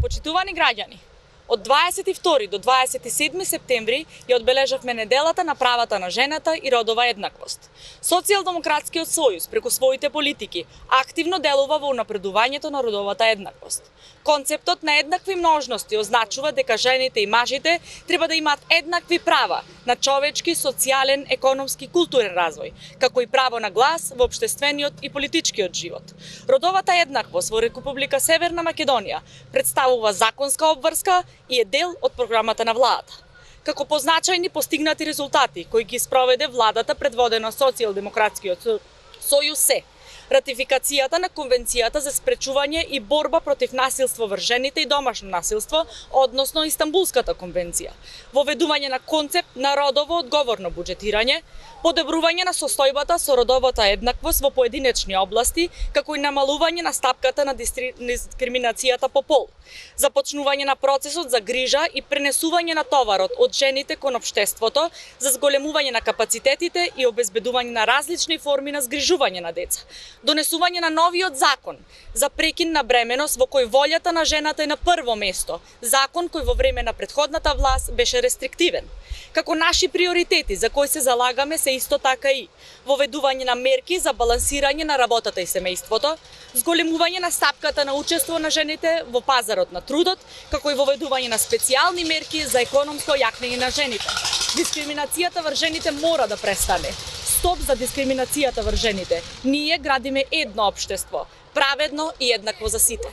Почитувани граѓани, од 22 до 27 септември ја одбележавме неделата на правата на жената и родова еднаквост. Социјалдемократскиот сојуз преку своите политики активно делува во унапредувањето на родовата еднаквост. Концептот на еднакви можности означува дека жените и мажите треба да имаат еднакви права на човечки, социјален, економски, културен развој, како и право на глас во општествениот и политичкиот живот. Родовата еднаквост во Република Северна Македонија представува законска обврска и е дел од програмата на владата. Како позначајни постигнати резултати кои ги спроведе владата предводена Социјалдемократскиот сојуз се: ратификацијата на Конвенцијата за спречување и борба против насилство врз жените и домашно насилство, односно Истанбулската конвенција, воведување на концепт на родово одговорно буџетирање, подобрување на состојбата со родовата еднаквост во поединечни области, како и намалување на стапката на дискриминацијата по пол, започнување на процесот за грижа и пренесување на товарот од жените кон општеството за зголемување на капацитетите и обезбедување на различни форми на згрижување на деца, донесување на новиот закон за прекин на бременост во кој волјата на жената е на прво место, закон кој во време на претходната власт беше рестриктивен. Како наши приоритети за кои се залагаме се исто така и воведување на мерки за балансирање на работата и семејството, зголемување на стапката на учество на жените во пазарот на трудот, како и воведување на специјални мерки за економско јакнење на жените. Дискриминацијата врз жените мора да престане. Стоп за дискриминацијата врз жените. Ние градиме едно општество, праведно и еднакво за сите.